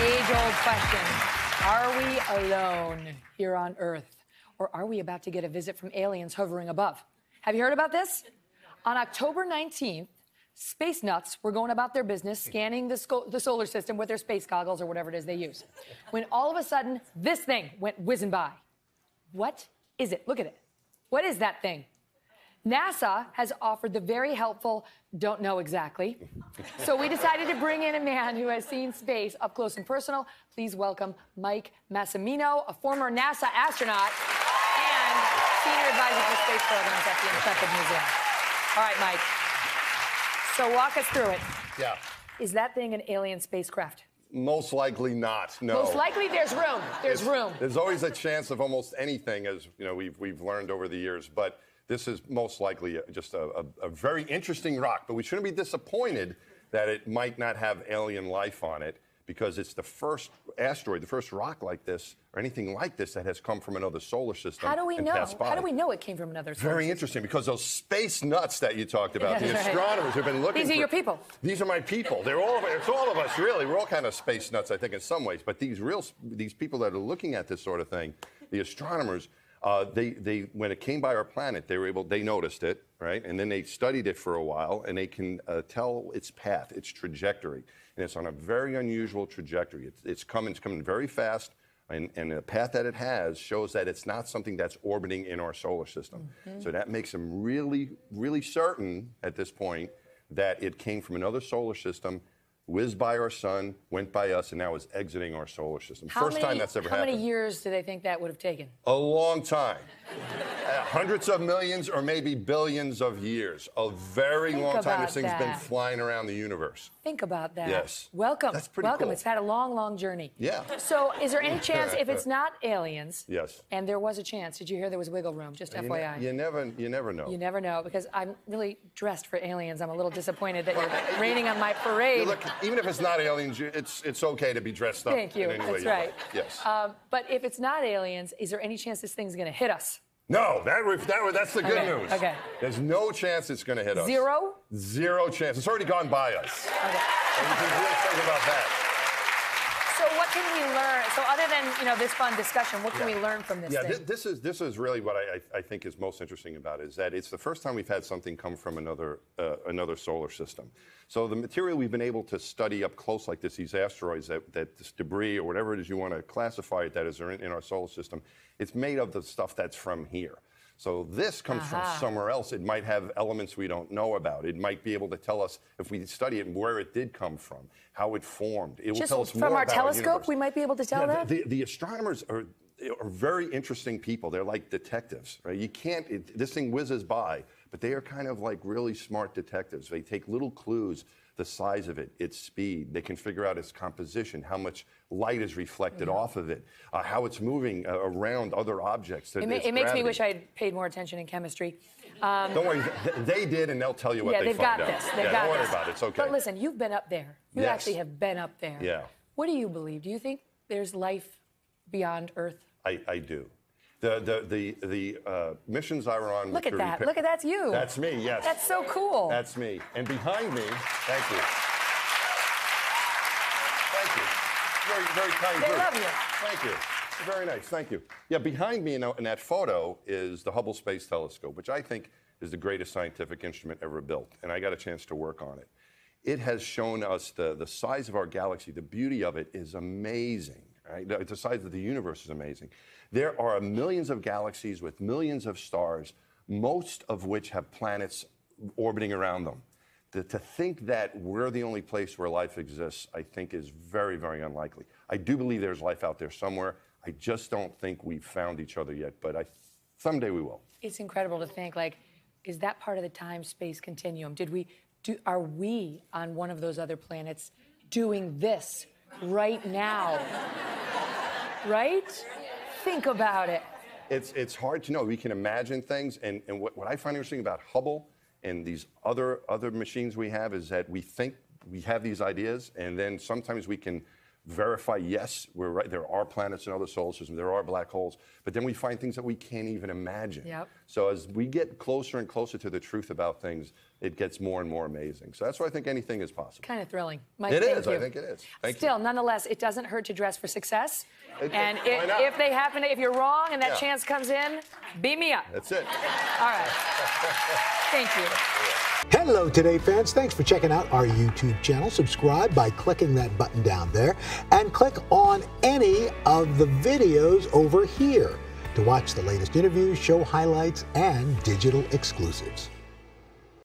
age-old question. Are we alone here on Earth? Or are we about to get a visit from aliens hovering above? Have you heard about this? On October 19th, space nuts were going about their business, scanning the solar system with their space goggles or whatever it is they use. When all of a sudden, this thing went whizzing by. What is it? Look at it. What is that thing? NASA has offered the very helpful, don't know exactly. So we decided to bring in a man who has seen space up close and personal. Please welcome Mike Massimino, a former NASA astronaut and senior advisor for space programs at the Intrepid Museum. All right, Mike. So walk us through it. Yeah. Is that thing an alien spacecraft? Most likely not, no. Most likely there's room. There's room. There's always a chance of almost anything, as you know, we've learned over the years, but this is most likely just a very interesting rock, but we shouldn't be disappointed that it might not have alien life on it, because it's the first asteroid, the first rock like this, or anything like this, that has come from another solar system. How do we know? Passed by. How do we know it came from another solar Very system? interesting, because those space nuts that you talked about, the Right. astronomers have been looking These are your people. These are my people. They're all of us. It's all of us, really. We're all kind of space nuts, I think, in some ways. But these people that are looking at this sort of thing, the astronomers, they when it came by our planet, they noticed it, right? And then they studied it for a while, and they can tell its path, its trajectory. And it's on a very unusual trajectory. It's coming very fast, and the path that it has shows that it's not something that's orbiting in our solar system. Mm-hmm. So that makes them really, really certain at this point that it came from another solar system, whizzed by our sun, went by us, and now is exiting our solar system. First time that's ever happened. How many years do they think that would have taken? A long time. Hundreds of millions or maybe billions of years. A very long time. This thing's been flying around the universe. Think about that. Yes. Welcome. That's pretty Welcome. cool. It's had a long, long journey. Yeah. So is there any chance, if it's not aliens, yes, and there was a chance, did you hear there was wiggle room? Just FYI. You never know. You never know, because I'm really dressed for aliens. I'm a little disappointed that you're raining on my parade. Look, even if it's not aliens, it's okay to be dressed up. Thank you. In any way That's right. Like. Yes. But if it's not aliens, is there any chance this thing's going to hit us? No, that's the good news. Okay. There's no chance it's going to hit us. Zero? Zero chance. It's already gone by us. Okay. And you can really think about that. So what can we learn? So other than this fun discussion, what can we learn from this thing? This is really what I think is most interesting about it, is that it's the first time we've had something come from another solar system. So the material we've been able to study up close like this, these asteroids, that this debris or whatever it is you want to classify it that is in our solar system, it's made of the stuff that's from here. So this comes from somewhere else. It might have elements we don't know about. It might be able to tell us, if we study it, where it did come from, how it formed. It will tell us more about our universe. From our telescope, we might be able to tell that? The astronomers are very interesting people. They're like detectives, right? You can't, this thing whizzes by, but they are kind of like really smart detectives. They take little clues, the size of it, its speed. They can figure out its composition, how much light is reflected off of it, how it's moving around other objects. It makes me wish I had paid more attention in chemistry. Don't worry, they did, and they'll tell you what they found out. They've got don't worry this. about it, it's okay. But listen, you've been up there. You actually have been up there. Yeah. What do you believe? Do you think there's life beyond Earth? I do. The missions I were on. Look at that. Look at that's you. That's me, yes. That's so cool. That's me. And behind me, thank you. Thank you. Very, very kind group. They love you. Thank you. Very nice. Thank you. Yeah, behind me in that photo is the Hubble Space Telescope, which I think is the greatest scientific instrument ever built. And I got a chance to work on it. It has shown us the size of our galaxy. The beauty of it is amazing. Right? The size of the universe is amazing. There are millions of galaxies with millions of stars, most of which have planets orbiting around them. To think that we're the only place where life exists, I think, is very, very unlikely. I do believe there's life out there somewhere. I just don't think we've found each other yet, but someday we will. It's incredible to think, is that part of the time-space continuum? Are we on one of those other planets doing this right now? Right? Think about it. It's hard to know. We can imagine things, and what I find interesting about Hubble and these other machines we have is that we think we have these ideas, and then sometimes we can verify, yes, we're right. There are planets in other solar systems. There are black holes. But then we find things that we can't even imagine. Yep. So as we get closer and closer to the truth about things, it gets more and more amazing. So that's why I think anything is possible. Kind of thrilling. Mike, It thank is. you. I think it is. Thank Still, you. nonetheless, it doesn't hurt to dress for success. And Why not? if they happen to, if you're wrong and that Yeah. chance comes in, beat me up. That's it. All right. Thank you. Hello, Today fans. Thanks for checking out our YouTube channel. Subscribe by clicking that button down there and click on any of the videos over here to watch the latest interviews, show highlights, and digital exclusives.